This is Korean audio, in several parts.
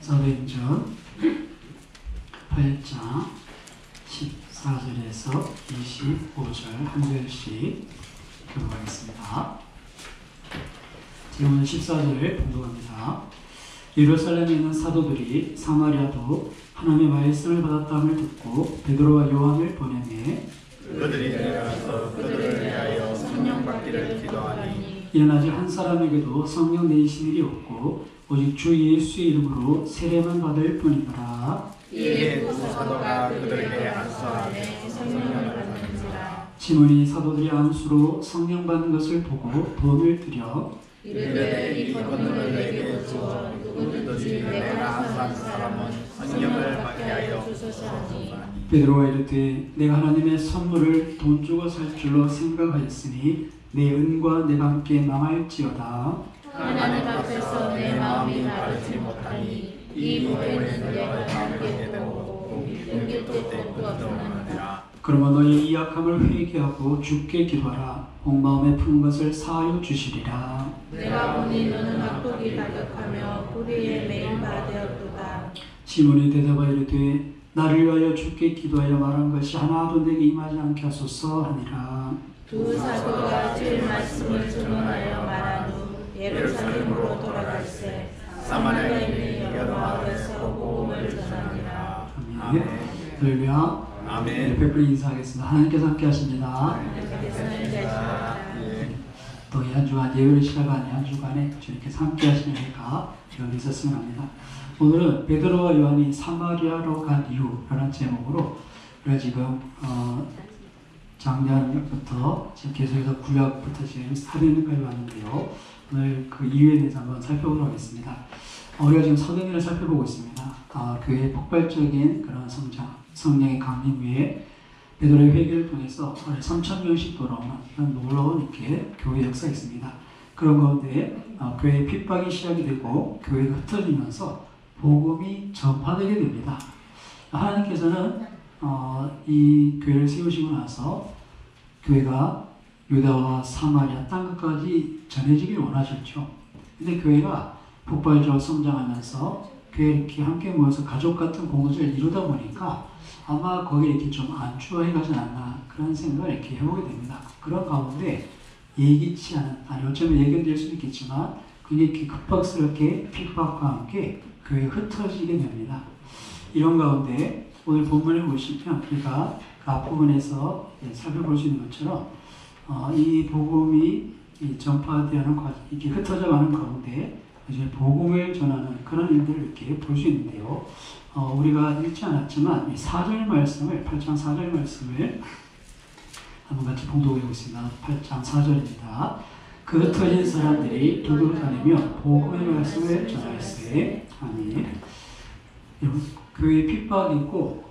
사도행전 8장 14절에서 25절 한 절씩 교독하겠습니다. 지금은 14절을 봉독합니다. 예루살렘에 있는 사도들이 사마리아도 하나님의 말씀을 받았다함을 듣고 베드로와 요한을 보내매 그들이 내려가서 그들을 위하여 성령 받기를 기도하니 이는 아직 한 사람에게도 성령 내리신 일이 없고 오직 주 예수의 이름으로 세례만 받을 뿐이더라. 이에 두 사도가 그들에게 안수하되 성령을 받는지라. 시몬이 사도들이 안수로 성령 받는 것을 보고 돈을 들여 이르되 이 돈을 내게 주어 누구든지 내가 안수한 사람은 성령을 받게 하여 주소서 하니 베드로가 이르되 내가 하나님의 선물을 돈 주고 살 줄로 생각하였으니 내 은과 내가 함께 망할지어다. 하나님 앞에서 내 마음이 바르지 못하니 이 무게는 내가 함께 되고 공격도 되고 없느니라. 그러면 너희 이 약함을 회개하고 주께 기도하라. 온 마음에 푸는 것을 사하여 주시리라. 내가 보니 너는 악독이 가득하며 불의에 매인 바 되었도다. 시몬이 대답하여 이르되 나를 위하여 주께 기도하여 말한 것이 하나도 내게 임하지 않게 하소서 하니라. 두 사도가 주의 말씀을 전하여 말한 후 예루살렘으로 돌아갈새 사마리아에 있는 여러 마을에서 복음을 전하니라. 아멘. 할렐루야. 아멘. 베풀이 인사하겠습니다. 하나님께서 함께 하십니다. 또 이 한 주간 예배를 시작한 이 한 주간에 주님께서 함께 하시는 해가 여기 있었으면 합니다. 오늘은 베드로와 요한이 사마리아로 간 이유라는 제목으로 우리가 지금 작년부터 지금 계속해서 구약부터 지금 사도행전까지 왔는데요. 오늘 그 이유에 대해서 한번 살펴보도록 하겠습니다. 우리가 지금 사도행전을 살펴보고 있습니다. 교회의 폭발적인 그런 성장, 성령의 강림 위에 베드로의 회개를 통해서 3,000명씩 돌아오는 이런 놀라운 이렇게 교회 역사가 있습니다. 그런 가운데 교회의 핍박이 시작이 되고 교회가 흩어지면서 복음이 전파되게 됩니다. 하나님께서는 이 교회를 세우시고 나서 교회가 유다와 사마리아 땅끝까지 전해지길 원하셨죠. 근데 교회가 폭발적으로 성장하면서 교회 이렇게 함께 모여서 가족 같은 공동체를 이루다 보니까 아마 거기에 이렇게 좀 안주해 가지 않나 그런 생각을 이렇게 해보게 됩니다. 그런 가운데 예기치 않은, 아니 어쩌면 예견될 수도 있겠지만 굉장히 이렇게 급박스럽게 핍박과 함께 교회가 흩어지게 됩니다. 이런 가운데 오늘 본문을 보시면 우리가 그 앞부분에서 살펴볼 수 있는 것처럼 이 복음이 전파되는 과정, 이렇게 흩어져가는 가운데 이제 복음을 전하는 그런 일들을 이렇게 볼 수 있는데요. 우리가 읽지 않았지만 이 4절 말씀을, 8장 4절 말씀을 한번 같이 봉독해 보겠습니다. 8장 4절입니다. 그 흩어진 사람들이 두루 다니며 복음의 말씀을 전할세. 아멘. 여러분, 교회에 핍박이 있고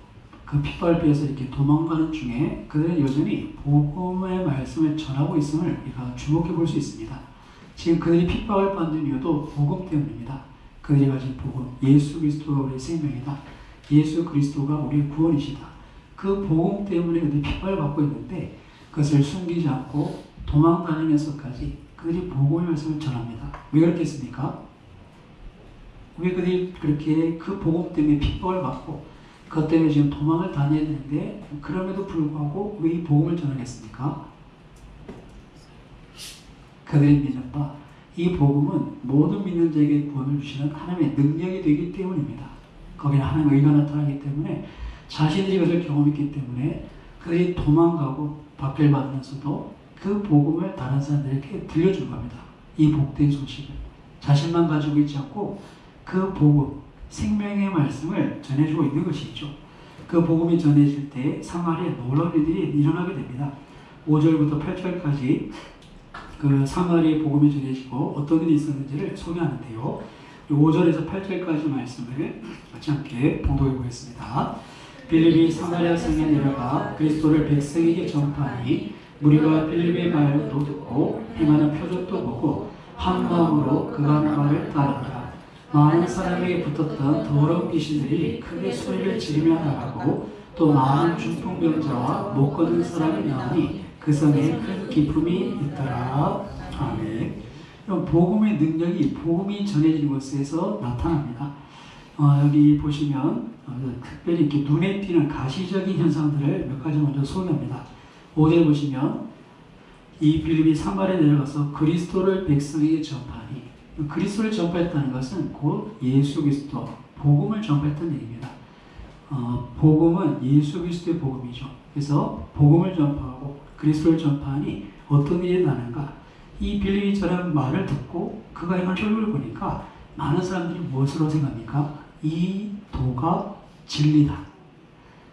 그 핍박을 피해서 이렇게 도망가는 중에 그들은 여전히 복음의 말씀을 전하고 있음을 우리가 주목해 볼 수 있습니다. 지금 그들이 핍박을 받는 이유도 복음 때문입니다. 그들이 가진 복음, 예수 그리스도가 우리의 생명이다. 예수 그리스도가 우리의 구원이시다. 그 복음 때문에 그들이 핍박을 받고 있는데 그것을 숨기지 않고 도망다니면서까지 그들이 복음의 말씀을 전합니다. 왜 그렇겠습니까? 왜 그들이 그렇게 그 복음 때문에 핍박을 받고 그것 때문에 지금 도망을 다녀야 되는데 그럼에도 불구하고 왜 이 복음을 전하겠습니까? 그들이 믿는 바 이 복음은 모든 믿는 자에게 구원을 주시는 하나님의 능력이 되기 때문입니다. 거기는 하나님의 의가 나타나기 때문에 자신들이 그것을 경험했기 때문에 그들이 도망가고 박해를 받으면서도 그 복음을 다른 사람들에게 들려준 겁니다. 이 복된 소식을 자신만 가지고 있지 않고 그 복음, 생명의 말씀을 전해주고 있는 것이죠. 그 복음이 전해질 때 사마리아에 놀라운 일들이 일어나게 됩니다. 5절부터 8절까지 그 사마리아의 복음이 전해지고 어떤 일이 있었는지를 소개하는데요. 5절에서 8절까지 말씀을 같이 함께 봉독해 보겠습니다. 빌립이 사마리아 성에 내려가 그리스도를 백성에게 전파하니 무리가 빌립의 말도 듣고 행하는 표적도 보고 한 마음으로 그가 하는 말을 따르니라. 많은 사람에게 붙었던 더러운 귀신들이 크게 소리를 지르며 나가고 또 많은 중풍병자와 못 걷는 사람이 나오니 그 성에 큰 기쁨이 있더라. 아멘. 복음의 능력이 복음이 전해진 곳에서 나타납니다. 여기 보시면 특별히 이렇게 눈에 띄는 가시적인 현상들을 몇 가지 먼저 소개합니다. 5절 보시면 이 빌립이 사마리아에 내려가서 그리스도를 백성에게 전파하니, 그리스도를 전파했다는 것은 곧 예수 그리스도 복음을 전파했다는 얘기입니다. 복음은 예수 그리스도의 복음이죠. 그래서 복음을 전파하고 그리스도를 전파하니 어떤 일이 나는가? 이 빌립이 저런 말을 듣고 그가 이런 결과를 보니까 많은 사람들이 무엇으로 생각합니까? 이 도가 진리다.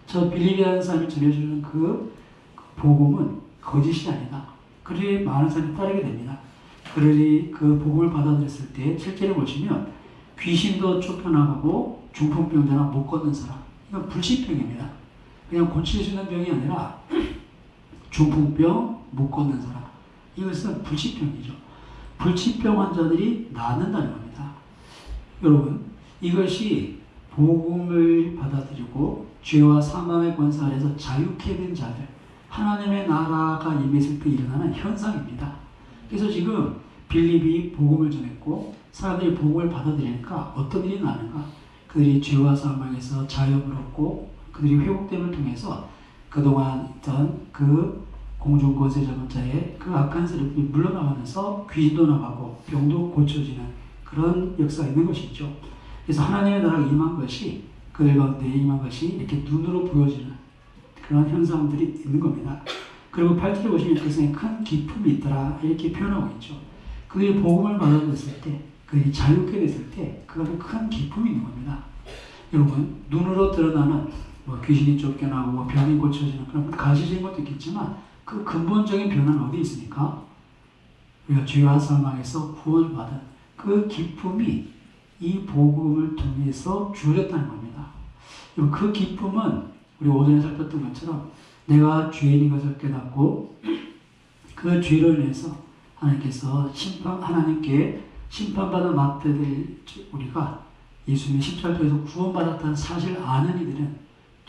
저 빌립이라는 사람이 전해주는 그 복음은 거짓이 아니다. 그러니 많은 사람이 따르게 됩니다. 그러니 그 복음을 받아들였을 때 실제로 보시면 귀신도 쫓겨나가고 중풍병자나 못 걷는 사람, 이건 불치병입니다. 그냥 고칠 수 있는 병이 아니라 중풍병, 못 걷는 사람, 이것은 불치병이죠. 불치병 환자들이 낫는다는 겁니다. 여러분, 이것이 복음을 받아들이고 죄와 사망의 권세 아래서 자유케 된 자들, 하나님의 나라가 임했을 때 일어나는 현상입니다. 그래서 지금 빌립이 복음을 전했고 사람들이 복음을 받아들이니까 어떤 일이 나는가? 그들이 죄와 사망에서 자유를 얻고 그들이 회복됨을 통해서 그동안 있던 그 공중권세 잡은 자의 그 악한 세력이 물러나가면서 귀신도 나가고 병도 고쳐지는 그런 역사가 있는 것이죠. 그래서 하나님의 나라가 임한 것이, 그들 가운데 임한 것이 이렇게 눈으로 보여지는 그런 현상들이 있는 겁니다. 그리고 8절에 보시면 그 성에 큰 기품이 있더라 이렇게 표현하고 있죠. 그들이 복음을 받아들였을 때, 그들이 자유케 됐을 때 그것은 큰 기품이 있는 겁니다. 여러분, 눈으로 드러나는 귀신이 쫓겨나고 병이 고쳐지는 그런 가시적인 것도 있겠지만 그 근본적인 변화는 어디 있습니까? 우리가 죄와 사망에서 구원을 받은 그 기쁨이 이 복음을 통해서 주어졌다는 겁니다. 그 기쁨은 우리 오전에 살폈던 것처럼 내가 죄인인 것을 깨닫고 그 죄를 인해서 하나님께서 하나님께 심판받아 맡아들 우리가 예수님의 십자가를 통해서 구원받았다는 사실을 아는 이들은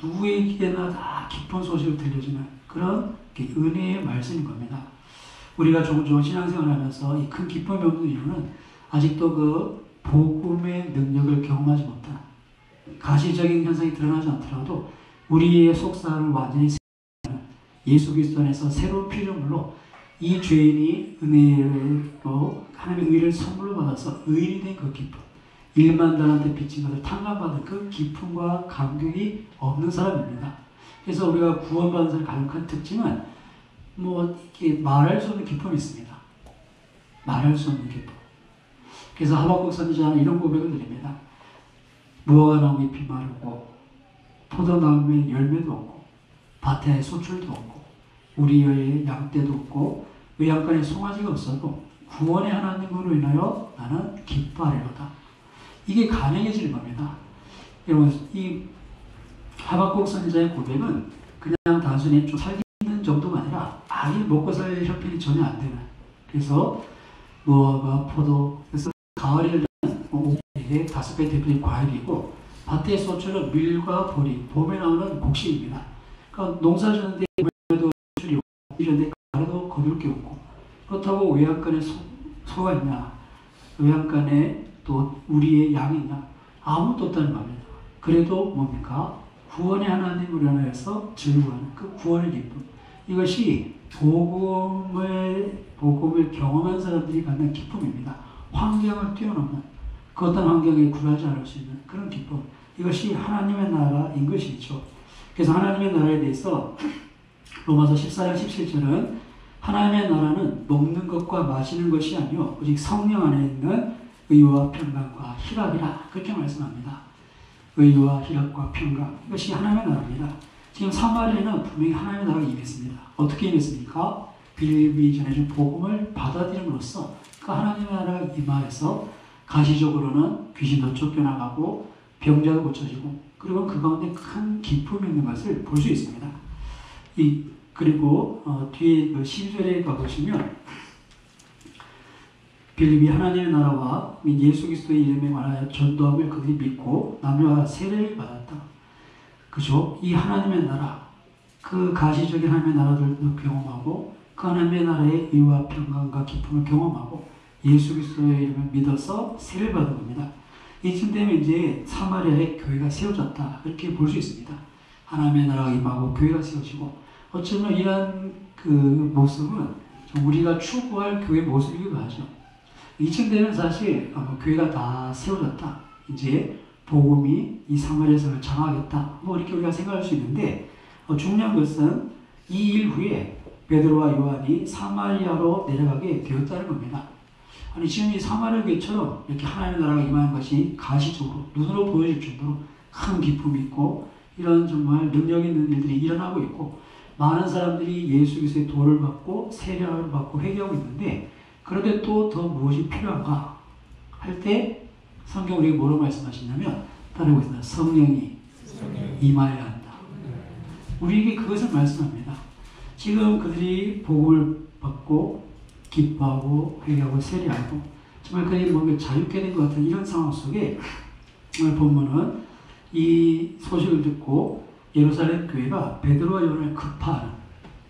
누구에게나 다 기쁜 소식을 들려주는 그런 은혜의 말씀인 겁니다. 우리가 종종 신앙생활을 하면서 이 큰 기쁨이 없는 이유는 아직도 그 복음의 능력을 경험하지 못한, 가시적인 현상이 드러나지 않더라도 우리의 속사를 완전히 예수 그리스도 안에서 새로운 피조물로 이 죄인이 은혜로 하나님의 의를 선물로 받아서 의인이 된 그 기쁨, 일만단한테 비친 것을 탕감받은 그 기쁨과 감격이 없는 사람입니다. 그래서 우리가 구원받은 사람의 가장 큰 특징은 이렇게 말할 수 없는 기쁨이 있습니다. 말할 수 없는 기쁨. 그래서 하박국 선지자는 이런 고백을 드립니다. 무화과 나무 잎이 마르고 포도나무에 열매도 없고 밭에 소출도 없고 우리의 양떼도 없고 외양간에 송아지가 없어도 구원의 하나님으로 인하여 나는 기뻐하리로다. 이게 가능해질 겁니다. 여러분, 이 하박국 선지자의 고백은 그냥 단순히 좀 살기는 정도가 아니라 아예 먹고 살 형편이 전혀 안 되는, 그래서 무화과, 포도, 그래서 가을에는 이게 5개 대표적인 과일이고 밭의 소출은 밀과 보리, 봄에 나오는 곡식입니다. 그러니까 농사 짓는데 봄에도 소출이 없고 이런데 가을에도 거둘 게 없고, 그렇다고 외양간에 소가 있냐, 외양간에 또 우리의 양이 있냐, 아무것도 없다는 말입니다. 그래도 뭡니까? 구원의 하나님으로 인하여서 즐거워하는 그 구원의 기쁨, 이것이 복음을 경험한 사람들이 갖는 기쁨입니다. 환경을 뛰어넘는 그 어떤 환경에 굴하지 않을 수 있는 그런 기쁨, 이것이 하나님의 나라인 것이죠. 그래서 하나님의 나라에 대해서 로마서 14장 17절은 하나님의 나라는 먹는 것과 마시는 것이 아니요 오직 성령 안에 있는 의와 평강과 희락이라, 그렇게 말씀합니다. 의와 희락과 평강, 이것이 하나님의 나라입니다. 지금 사마리아는 분명히 하나님의 나라가 임했습니다. 어떻게 임했습니까? 빌립이 전해준 복음을 받아들임으로써 그 하나님의 나라가 임하여서 가시적으로는 귀신도 쫓겨나가고 병자도 고쳐지고, 그리고 그 가운데 큰 기쁨이 있는 것을 볼 수 있습니다. 그리고 뒤에 그 12절에 가보시면 빌립이 하나님의 나라와 예수 그리스도의 이름에 관하여 전도함을 그들이 믿고 남녀가 세례를 받았다. 그죠? 이 하나님의 나라, 그 가시적인 하나님의 나라들도 경험하고 그 하나님의 나라의 의와 평강과 기쁨을 경험하고 예수 그리스도의 이름을 믿어서 세례를 받은 겁니다. 이쯤 되면 이제 사마리아에 교회가 세워졌다. 그렇게 볼 수 있습니다. 하나님의 나라가 임하고 교회가 세워지고, 어쩌면 이런 그 모습은 우리가 추구할 교회 모습이기도 하죠. 이쯤 되면 사실 교회가 다 세워졌다. 이제 복음이 이 사마리아성을 장악하겠다. 뭐 이렇게 우리가 생각할 수 있는데, 중요한 것은 이 일 후에 베드로와 요한이 사마리아로 내려가게 되었다는 겁니다. 아니, 지금 이 사마리아 교회처럼 이렇게 하나님의 나라가 임하는 것이 가시적으로 눈으로 보여질 정도로 큰 기쁨이 있고, 이런 정말 능력 있는 일들이 일어나고 있고, 많은 사람들이 예수 그리스도의 도를 받고 세례를 받고 회개하고 있는데, 그런데 또 더 무엇이 필요한가 할 때 성경 우리가 뭐라고 말씀하시냐면, 따라해보겠습니다. 성령이 임하여야 한다. 우리에게 그것을 말씀합니다. 지금 그들이 복음을 받고 기뻐하고 회개하고 세례하고 정말 그들이 뭔가 자유케 된 것 같은 이런 상황 속에 오늘 본문은 이 소식을 듣고 예루살렘 교회가 베드로와 요한을 급파하는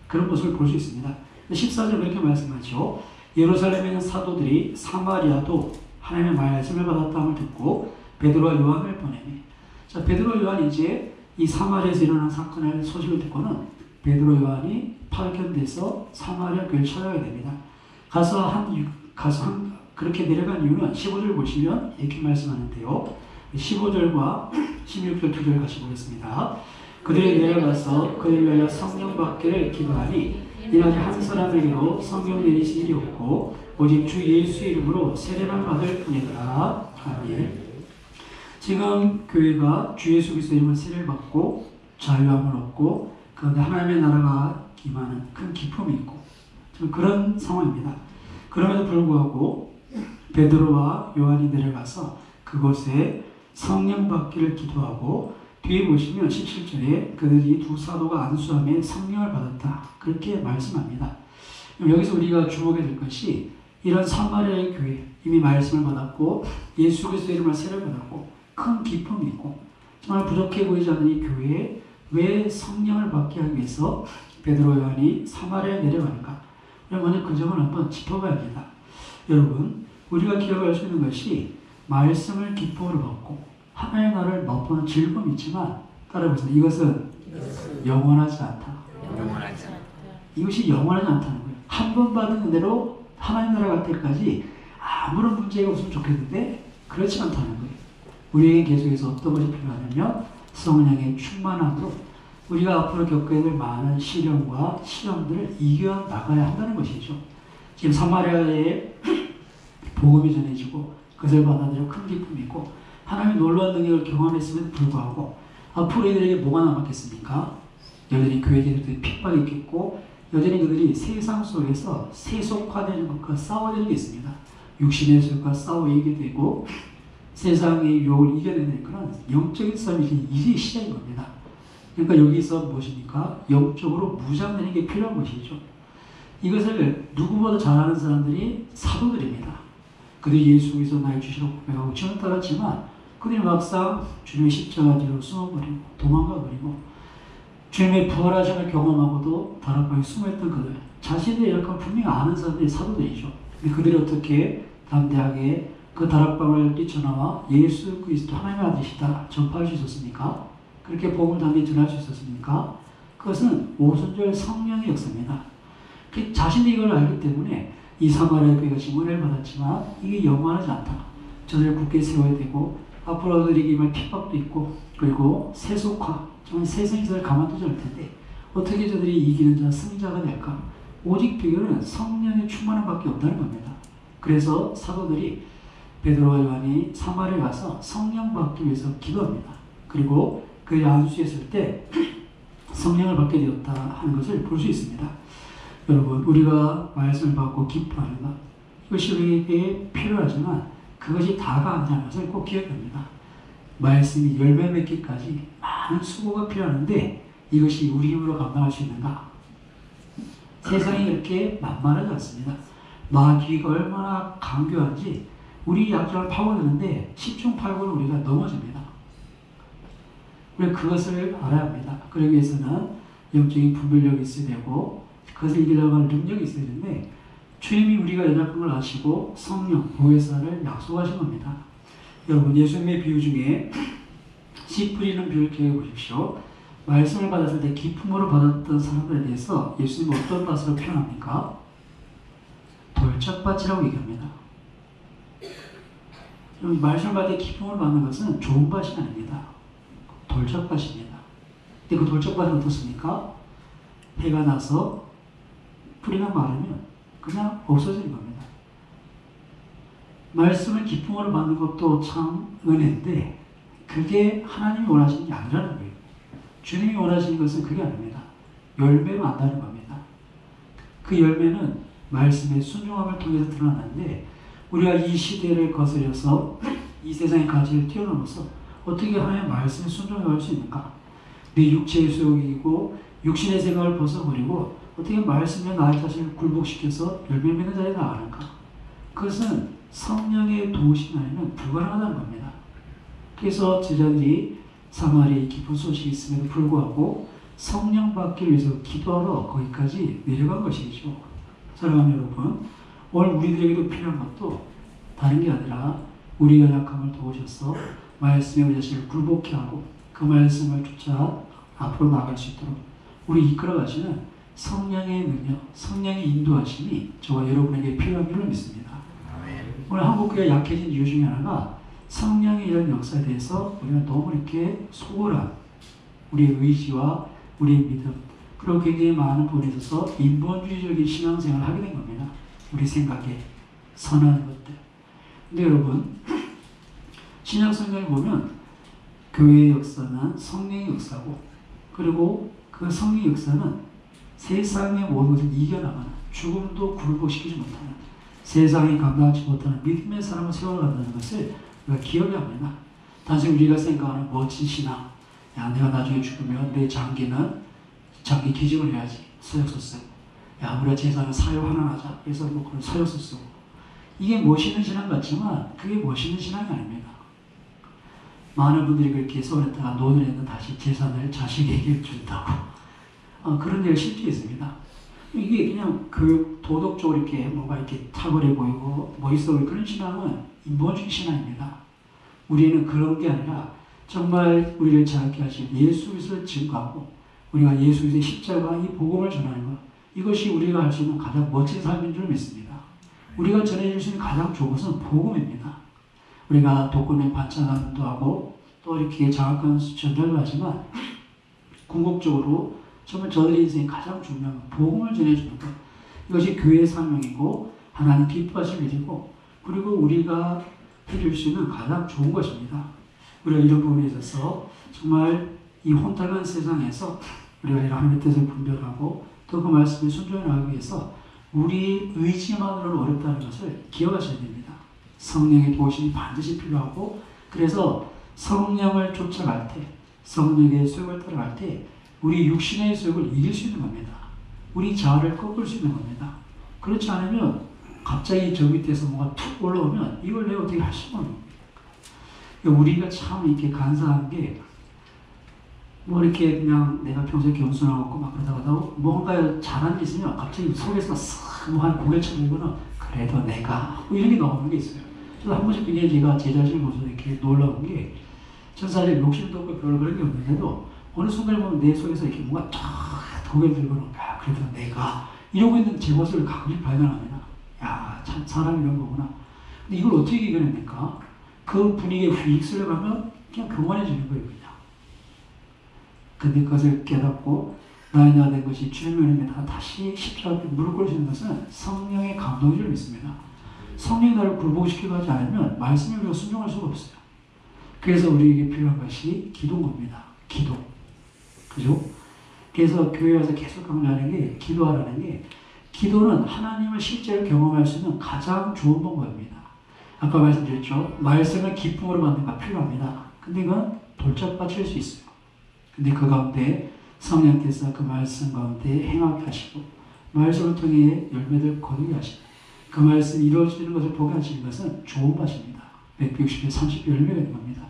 그런 모습을 볼 수 있습니다. 14절 그렇게 말씀하죠. 예루살렘에 있는 사도들이 사마리아도 하나님의 말씀을 받았다함을 듣고 베드로와 요한을 보내니. 자, 베드로와 요한이 이제 이 사마리아에서 일어난 사건의 소식을 듣고는 베드로 요한이 파견돼서 사마리아 교회를 찾아가게 됩니다. 가서 그렇게 내려간 이유는 15절 보시면 이렇게 말씀하는데요. 15절과 16절 두 절을 같이 보겠습니다. 그들이 내려가서 그를 위하여 성령 받기를 기도하니 이날에 한 사람에게도 성령 내리신 일이 없고 오직 주 예수의 이름으로 세례만 받을 뿐이더라. 아멘. 지금 교회가 주 예수 그리스도의 이름으로 세례를 받고 자유함을 얻고 그런데 하나님의 나라가 임하는 큰 기쁨이 있고 그런 상황입니다. 그럼에도 불구하고 베드로와 요한이 내려가서 그곳에 성령 받기를 기도하고 뒤에 보시면 17절에 그들이 두 사도가 안수함에 성령을 받았다. 그렇게 말씀합니다. 여기서 우리가 주목해야 될 것이 이런 사마리아의 교회 이미 말씀을 받았고 예수 그리스도의 이름으로 세례를 받았고 큰 기쁨이 있고 정말 부족해 보이지 않는 이 교회에 왜 성령을 받게 하기 위해서 베드로 요한이 사마리아에 내려가는가? 먼저 그 점을 한번 짚어봐야 합니다. 여러분, 우리가 기억할 수 있는 것이 말씀을 기쁨으로 받고 하나님의 나라를 맛보는 즐거움이 있지만 따라해보세요. 이것은 영원하지 않다. 이것이 영원하지 않다는 거예요. 한 번 받은 은혜로 하나님 나라 갈 때까지 아무런 문제가 없으면 좋겠는데 그렇지 않다는 거예요. 우리에게 계속해서 어떤 것이 필요하냐면 성령의 충만함으로 우리가 앞으로 겪어야 될 많은 시련과 시험들을 이겨나가야 한다는 것이죠. 지금 사마리아에 복음이 전해지고 그것을 받아들여 큰 기쁨이 있고 하나님의 놀라운 능력을 경험했음에도 불구하고 앞으로 이들에게 뭐가 남았겠습니까? 여전히 교회들이 핍박이 있겠고 여전히 그들이 세상 속에서 세속화되는 것과 싸워야 되는 게 있습니다. 육신의 것과 싸워 이기게 되고 세상의 유혹을 이겨내는 그런 영적인 싸움이 이제 시작인 겁니다. 그러니까 여기서 무엇입니까? 영적으로 무장되는 게 필요한 것이죠. 이것을 누구보다 잘하는 사람들이 사도들입니다. 그들이 예수 그리스도 나의 주시라고 고백하고 주님을 따랐지만 그들이 막상 주님의 십자가 뒤로 숨어버리고 도망가버리고 주님의 부활하심을 경험하고도 다락방에 숨어있던 그들 자신들의 역할을 분명히 아는 사람들이 사도들이죠. 근데 그들이 어떻게 담대하게 그 다락방을 뛰쳐나와 예수 그리스도 하나님의 아들이시다 전파할 수 있었습니까? 그렇게 복음을 담대 전할 수 있었습니까? 그것은 오순절 성령의 역사입니다. 자신이 이걸 알기 때문에 이 사마리아 교회가 지금 은혜를 받았지만 이게 영원하지 않다. 저들을 굳게 세워야 되고 앞으로 그들에게 임할 핍박도 있고 그리고 세속화 정말 세상에서 가만두지 않을 텐데 어떻게 저들이 이기는 자 승자가 될까? 오직 비결은 성령의 충만함밖에 없다는 겁니다. 그래서 사도들이 베드로와 요한이 사마리아에 가서 성령 받기 위해서 기도합니다. 그리고 그들이 안수했을 때 성령을 받게 되었다 하는 것을 볼 수 있습니다. 여러분, 우리가 말씀을 받고 기뻐하는 것 이것이 우리에게 필요하지만 그것이 다가 아니라는 것을 꼭 기억합니다. 말씀이 열매 맺기까지 많은 수고가 필요한데 이것이 우리 힘으로 감당할 수 있는가? 세상이 그렇게 만만하지 않습니다. 마귀가 얼마나 강교한지 우리 약점을 파고드는데 10중 8구는 우리가 넘어집니다. 우리가 그것을 알아야 합니다. 그러기 위해서는 영적인 분별력이 있어야 되고 그것을 이기려고 하는 능력이 있어야 되는데 주님이 우리가 연약한 걸 아시고 성령, 보혜사를 약속하신 겁니다. 여러분 예수님의 비유 중에 씨 뿌리는 비유를 기억해 보십시오. 말씀을 받았을 때 기쁨으로 받았던 사람들에 대해서 예수님은 어떤 밭으로 표현합니까? 돌짝밭이라고 얘기합니다. 말씀을 받을 때 기쁨을 받는 것은 좋은 밭이 아닙니다. 돌짝밭입니다. 근데 그 돌짝밭은 어떻습니까? 해가 나서 뿌리가 마르면 그냥 없어지는 겁니다. 말씀을 기쁨으로 받는 것도 참 은혜인데 그게 하나님이 원하시는 게 아니라는 거예요. 주님이 원하시는 것은 그게 아닙니다. 열매로 안다는 겁니다. 그 열매는 말씀의 순종함을 통해서 드러나는데 우리가 이 시대를 거스려서 이 세상의 가치를 뛰어넘어서 어떻게 하나님의 말씀에 순종할 수 있는가? 내 육체의 소욕이고 육신의 생각을 벗어버리고 어떻게 말씀에 나의 자신을 굴복시켜서 열매 맺는 자리에 나가는가? 그것은 성령의 도우심 아니면 불가능하다는 겁니다. 그래서 제자들이 사마리아에 깊은 소식이 있음에도 불구하고 성령 받기 위해서 기도하러 거기까지 내려간 것이죠. 사랑하는 여러분, 오늘 우리들에게도 필요한 것도 다른 게 아니라 우리의 연약함을 도우셔서 말씀에 우리 자신을 굴복케 하고 그 말씀을 쫓아 앞으로 나아갈 수 있도록 우리 이끌어 가시는 성령의 능력, 성령의 인도하심이 저와 여러분에게 필요한 줄로 믿습니다. 오늘 한국교회가 약해진 이유 중에 하나가 성령의 이런 역사에 대해서 우리가 너무 이렇게 소홀한 우리의 의지와 우리의 믿음 그리고 굉장히 많은 부분에 있어서 인본주의적인 신앙생활을 하게 된 겁니다. 우리 생각에 선한 것들. 근데 여러분 신약 성경을 보면 교회의 역사는 성령의 역사고 그리고 그 성령의 역사는 세상의 모든 것을 이겨나가는 죽음도 굴복시키지 못하는 세상이 감당하지 못하는 믿음의 사람을 세워간다는 것을 우리가 기억해야 합니다. 단순히 우리가 생각하는 멋진 신앙, 야 내가 나중에 죽으면 내 장기 기증을 해야지 서약서 쓰고 야 우리가 제사는 사유 하나 하자 그래서 뭐 그런 서약서 쓰고 이게 멋있는 신앙 같지만 그게 멋있는 신앙이 아닙니다. 많은 분들이 그렇게 서울에다가 노년에는 다시 재산을 자식에게 준다고 그런 일이 실제 있습니다. 이게 그냥 그 도덕적으로 이렇게 뭔가 이렇게 탁월해 보이고 멋있어 보이고 그런 신앙은 인본주의 신앙입니다. 우리는 그런 게 아니라 정말 우리를 자유케 하신 예수 그리스도를 증거하고 우리가 예수 그리스도의 십자가 이 복음을 전하는 것 이것이 우리가 할 수 있는 가장 멋진 삶인 줄 믿습니다. 우리가 전해줄 수 있는 가장 좋은 것은 복음입니다. 우리가 독거노인 반찬도 하고 또 이렇게 장학금 전달도 하지만 궁극적으로 정말 저들의 인생에 가장 중요한 복음을 전해주는 것 이것이 교회의 사명이고 하나님 기뻐하실 일이고 그리고 우리가 해줄 수 있는 가장 좋은 것입니다. 우리가 이런 부분에 있어서 정말 이 혼탁한 세상에서 우리가 이런 하나님의 뜻을 분별하고 또 그 말씀에 순종해 나가기 위해서 우리 의지만으로는 어렵다는 것을 기억하셔야 됩니다. 성령의 도우심이 반드시 필요하고 그래서 성령을 쫓아갈 때 성령의 수욕을 따라갈 때 우리 육신의 수욕을 이길 수 있는 겁니다. 우리 자아를 꺾을 수 있는 겁니다. 그렇지 않으면 갑자기 저 밑에서 뭐가 툭 올라오면 이걸 내가 어떻게 할 수가 없는 겁니다. 우리가 참 이렇게 간사한 게 뭐 이렇게 그냥 내가 평소에 겸손하고 막 그러다가 뭔가 잘하는 게 있으면 갑자기 속에서 싹 뭐 한 고개를 쳐들고는 그래도 내가 뭐 이런 게 나오는 게 있어요. 저도 한 번씩 그냥 제가 제 자신을 보면서 이렇게 놀라운 게 전 사실 욕심도 없고 별로 그런 게 없는데도 어느 순간에 보면 내 속에서 이렇게 뭔가 쫙 고개를 들고는 야 그래도 내가 이러고 있는 제 모습을 가끔씩 발견합니다. 야 참 사람이 이런 거구나. 근데 이걸 어떻게 이겨냅니까? 그 분위기에 휙 쓸려가면 그냥 교만해지는 거예요. 그냥. 근데 그것을 깨닫고 나의 나 된 것이 주님의 은혜입니다. 다시 십자가 앞에 무릎 꿇으시는 것은 성령의 감동인 줄 믿습니다. 성령이 나를 굴복시키고 하지 않으면 말씀에 우리가 순종할 수가 없어요. 그래서 우리에게 필요한 것이 기도인 겁니다. 기도. 그죠? 그래서 교회 와서 계속 강조하는 게 기도하라는 게 기도는 하나님을 실제로 경험할 수 있는 가장 좋은 방법입니다. 아까 말씀드렸죠. 말씀을 기쁨으로 받는 거 필요합니다. 근데 이건 돌짝밭일 수 있어요. 근데 그 가운데 성령께서 그 말씀 가운데 행하게 하시고 말씀을 통해 열매를 거두게 하시고 그 말씀이 이루어지는 것을 보게 하시는 것은 좋은 밭입니다. 160배, 30배 열매가 있는 겁니다.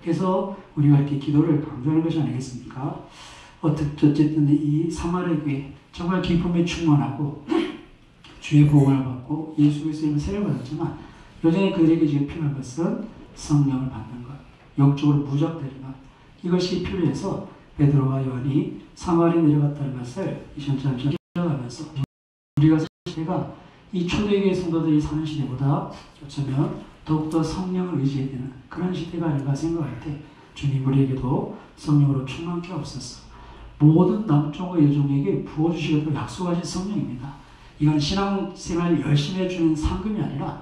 그래서 우리가 이렇게 기도를 강조하는 것이 아니겠습니까? 어쨌든 이 사마리아 교회 정말 기쁨에 충만하고 주의 복음을 받고 예수 그리스도의 세례를 받았지만 여전히 그들에게 지금 필요한 것은 성령을 받는 것, 영적으로 무적되는 것, 이것이 필요해서 베드로와 요한이 사마리에 내려갔다는 것을 이 전체를 기억하면서 우리가 시대가 이 초대교회 성도들이 사는 시대보다 어쩌면 더욱더 성령을 의지해야 되는 그런 시대가 아닌가 생각할 때 주님 우리에게도 성령으로 충만케 없었어. 모든 남종과 여종에게 부어주시겠다고 약속하신 성령입니다. 이건 신앙생활 열심히 해주는 상금이 아니라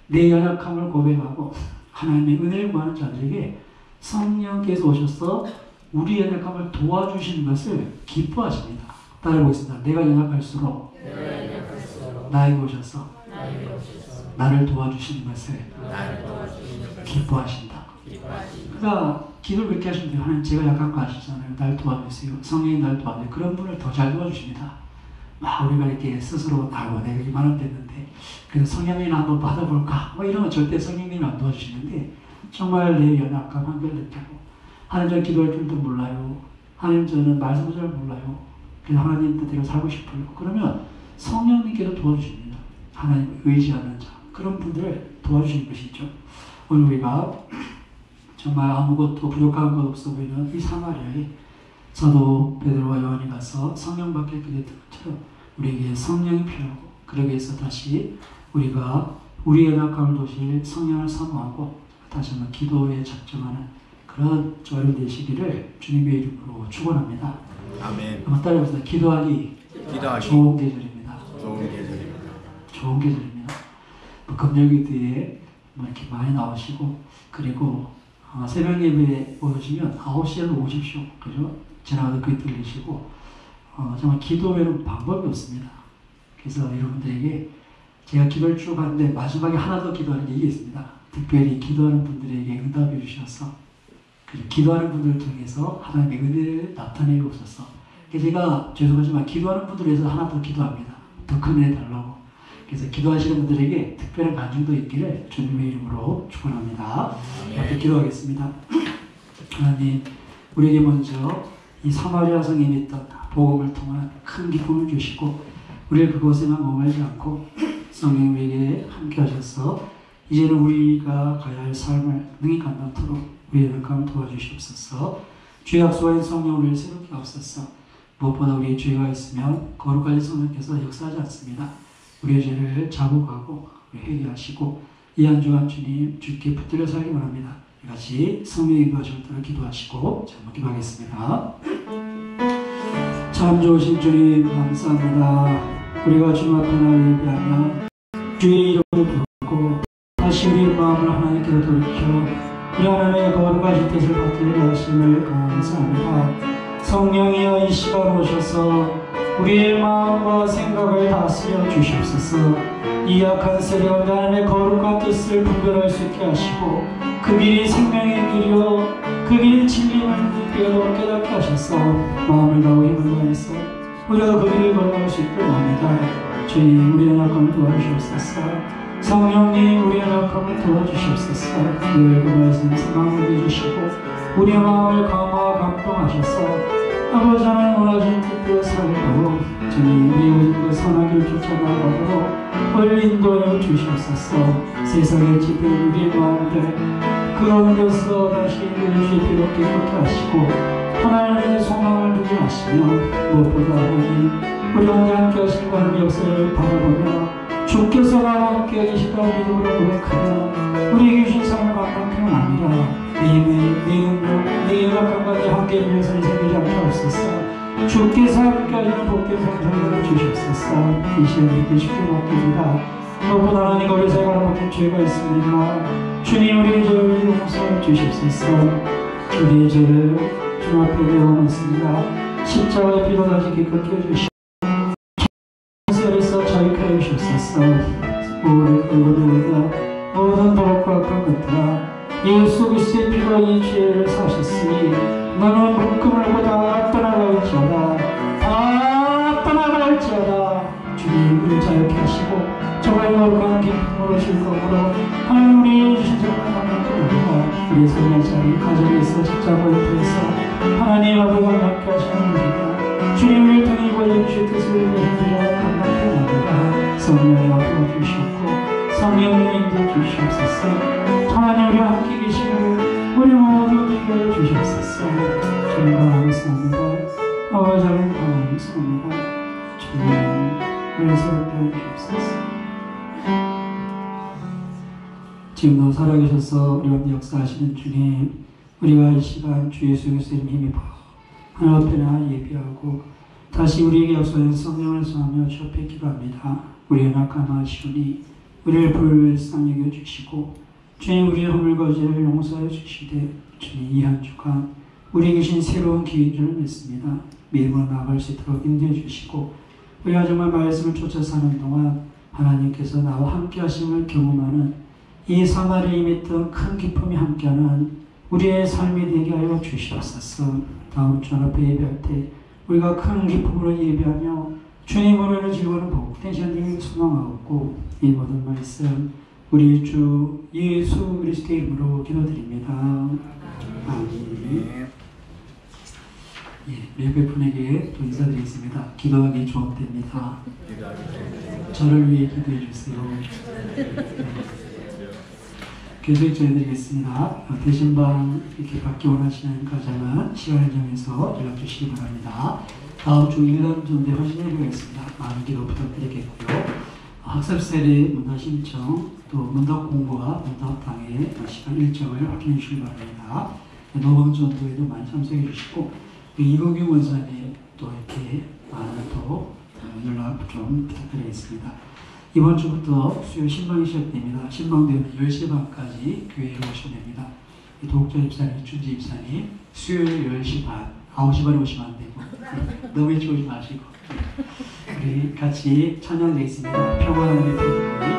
내 연약함을 고백하고 하나님의 은혜를 구하는 자들에게 성령께서 오셔서 우리 연약함을 도와주시는 것을 기뻐하십니다. 따라해보겠습니다. 내가 연약할수록 나에게 오셔서 나를 도와주시는 것을 기뻐하신다. 그러니까 기도를 그렇게 하시면 돼요. 하나님 제가 약한 거 아시잖아요. 날 도와주세요. 성령이 날 도와주세요. 그런 분을 더 잘 도와주십니다. 막 우리가 이렇게 스스로 내가 이만하면 됐는데 그래서 성령님을 한번 받아볼까? 뭐 이런 건 절대 성령님이 안 도와주시는데 정말 내 연약함 한결 느끼고 하나님 저 기도할 줄도 몰라요. 하나님 저는 말씀도 잘 몰라요. 그래서 하나님 뜻대로 살고 싶어요. 그러면 성령님께서 도와주십니다. 하나님 의지하는 자 그런 분들을 도와주시는 것이죠. 오늘 우리가 정말 아무것도 부족한 것 없어 보이는 이 사마리아에 사도 베드로와 요한이 가서 성령 받게 기도했던 것처럼 우리에게 성령이 필요하고 그러기 위해서 다시 우리가 우리의 연약함을 도실 성령을 사모하고 다시 한번 기도에 집중하는 그런 저를 되시기를 주님의 이름으로 축원합니다. 아멘. 한번 따라해보세요. 기도하기 좋은 계절입니다. 좋은 계절입니다. 금요일기도에 이렇게 많이 나오시고 그리고 새벽 예배에 오시면 9시에도 오십시오. 그죠? 지나가다 귀 들리시고 정말 기도 외에는 방법이 없습니다. 그래서 여러분들에게 제가 기도를 쭉 하는데 마지막에 하나 더 기도하는 게 이게 있습니다. 특별히 기도하는 분들에게 응답해 주셔서 기도하는 분들을 통해서 하나님의 은혜를 나타내 주셔서 제가 죄송하지만 기도하는 분들을 위해서 하나 더 기도합니다. 더 큰 은혜 달라고. 그래서 기도하시는 분들에게 특별한 간증도 있기를 주님의 이름으로 축원합니다. 함께 기도하겠습니다. 하나님 우리에게 먼저 이 사마리아 성에 있던 복음을 통한 큰 기쁨을 주시고 우리를 그곳에만 머물지 않고 성령 우리에게 함께 하셔서 이제는 우리가 가야 할 삶을 능히 감당토록 우리의 연약함을 도와주시옵소서. 주의 약속하신 성령 우리를 새롭게 하옵소서. 무엇보다 우리의 죄가 있으면 거룩하신 성령께서 역사하지 않습니다. 우리의 죄를 자복하고 회개하시고 이 한 주간 주님 주께 붙들려 살기 원합니다. 같이 성령의 인도하실 때를 기도하시고 한번 기도하겠습니다. 참 좋으신 주님 감사합니다. 우리가 주님 앞에 나를 예배하며 주의 이름을 부르고 다시 우리의 마음을 하나님께로 돌이켜 우리 하나님의 거룩하신 뜻을 받들게 하심을 감사합니다. 성령이여 이 시간 오셔서 우리의 마음과 생각을 다스려 주시옵소서. 이 약한 세대 가운데 하나님의 거룩한 뜻을 분별할 수 있게 하시고 그 길이 생명의 길이요 그 길이 진리임을 깨닫게 하셔서 마음을 다하고 힘을 다해서 우리가 그 길을 걸어갈 수 있도록 합니다. 주님 우리의 연약함을 도와주시옵소서. 성령님 우리의 연약함을 도와주시옵소서. 늘 그 말씀 생각을 해주시고 우리의 마음을 강화 감동하셔서 아버지 하나님 원하시는 뜻대로 살도록 주님 우리의 오직과 선한 길을 쫓아나가도록 우리를 인도하여 주시옵소서. 세상에 짚은 우리의 마음들 그 가운데서 다시 우리의 죄를 깨끗게 하시고 하나님의 소망을 두게 하시며 무엇보다 하나님 우리와 함께 하신 하나님의 역사를 바라보며 주께서 나와 함께 계시다고 믿음으로 고백하며 우리에게 주신 삶을 감당뿐 아니라 내 힘에 내 능력 내 연약함과 내 한계를 위해서는 생기지 않게 하옵소서. 주께서 함께 하시는 복된 생명을 주시옵소서. 이 시간 믿기 쉽게 맡깁니다. 무엇보다 하나님 우리 생활에 못한 죄가 있습니다. 주님 우리의 죄를 용서해 주시옵소서. 우리의 죄를 주 앞에 내어놓습니다. 십자가의 피로 다시 기껏 깨주시고 세에서 자유케 해주시옵소서. 모든 의무들과 모든 도덕과 큰 것들아 예수 그리스도의 피로 이 죄를 사셨으니 너는 묶음을 보다 떠나갈지어다 떠나갈지어다. 주님 우리를 자유케 하시고 정말 거룩한 기쁨으로 즐거움으로 하나님 우리의 주신 정말 감사합니다. 우리의 삶의 자리 가정에서 직장 모임에서 하나님 아버지와 함께 하시는 우리가 주님 우리를 통해 이루어져 주실 뜻을 이루어 감사합니다. 성령의 도와주시옵고 성령의 인도 주시옵소서. 하나님 우리와 함께 주시옵소서. 주님 감사합니다. 아버지 하나님 감사합니다. 주님 우리 새롭게 주옵소서. 지금도 살아계셔서 우리 가운데 역사하시는 주님, 우리가 이 시간 주 예수 그리스도의 힘입어 하늘 앞에 나 예비하고 다시 우리에게 역사된 성령을 성하며 주 앞에 기도합니다. 우리의 낙함하시오니 우리를 불쌍히 여겨주시고 주님 우리의 허물 거짓을 용서하여 주시되 주님 이 한 주간 우리에게 주신 새로운 기회인 줄 믿습니다. 믿음으로 나아갈 수 있도록 인도해 주시고 우리가 정말 말씀을 쫓아 사는 동안 하나님께서 나와 함께 하심을 경험하는 이 사마리아에 임했던 큰 기쁨이 함께하는 우리의 삶이 되게 하여 주시옵소서. 다음 주 앞에 예배할 때 우리가 큰 기쁨으로 예배하며 주님으로 즐거운 복된 시간들을 소망하고 이 모든 말씀 우리 주 예수 그리스도의 이름으로 기도드립니다. 아멘. 예, 옆에 분에게 또 인사드리겠습니다. 기도하기 좋은 때입니다. 저를 위해 기도해 주세요. 계속 전해드리겠습니다. 대신방 이렇게 받기 원하시는 가정은 시간을 정해서 연락 주시기 바랍니다. 다음 주 1년 전대 확인해 보겠습니다. 많은 기도 부탁드리겠고요. 학습세례 문화 신청, 또 문답 공부와 문답당의 시간 일정을 확인해 주시기 바랍니다. 노방 전도에도 많이 참석해 주시고 이동규 원사님 또 이렇게 많은 또 연락 좀 부탁드리겠습니다. 이번 주부터 수요 신방이 시작됩니다. 신방되면 10시 반까지 교회에 오시면 됩니다. 독자 집사님, 준지 집사님 수요일 10시 반, 9시 반에 오시면 안 되고 너무 일찍 오지 마시고 우리 같이 찬양되겠습니다. 평안한 대표님이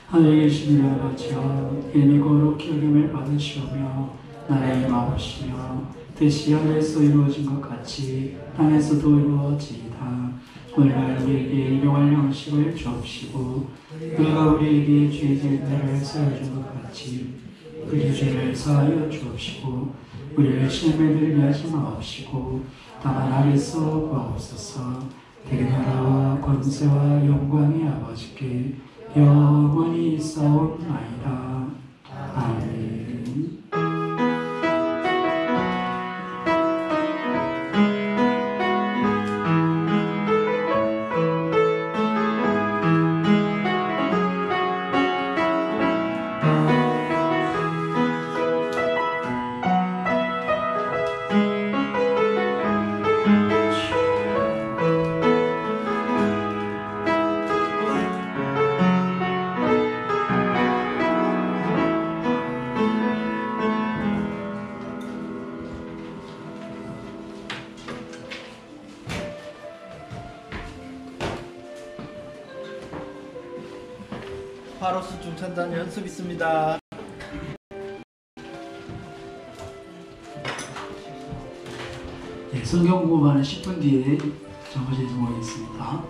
하늘에 계신 우리 아버지여, 이름이 거룩히 여김을 받으시오며 나라의 마옵시며 뜻이 하늘에서 이루어진 것 같이 땅에서도 이루어지이다. 오늘날 우리에게 일용할 양식을 주옵시고 우리가 우리에게 죄 지을 때를 사해준 것 같이 우리 죄를 사하여 주옵시고 우리를 시험에 들게 하지 마옵시고 다만 악에서 구하옵소서. 대개 나라와 권세와 영광이 아버지께 영원히 싸움나이다. 아멘. 파로스 중찬단 연습 있습니다. 성경 공부하는 10분 뒤에 저곳에 모여 있습니다.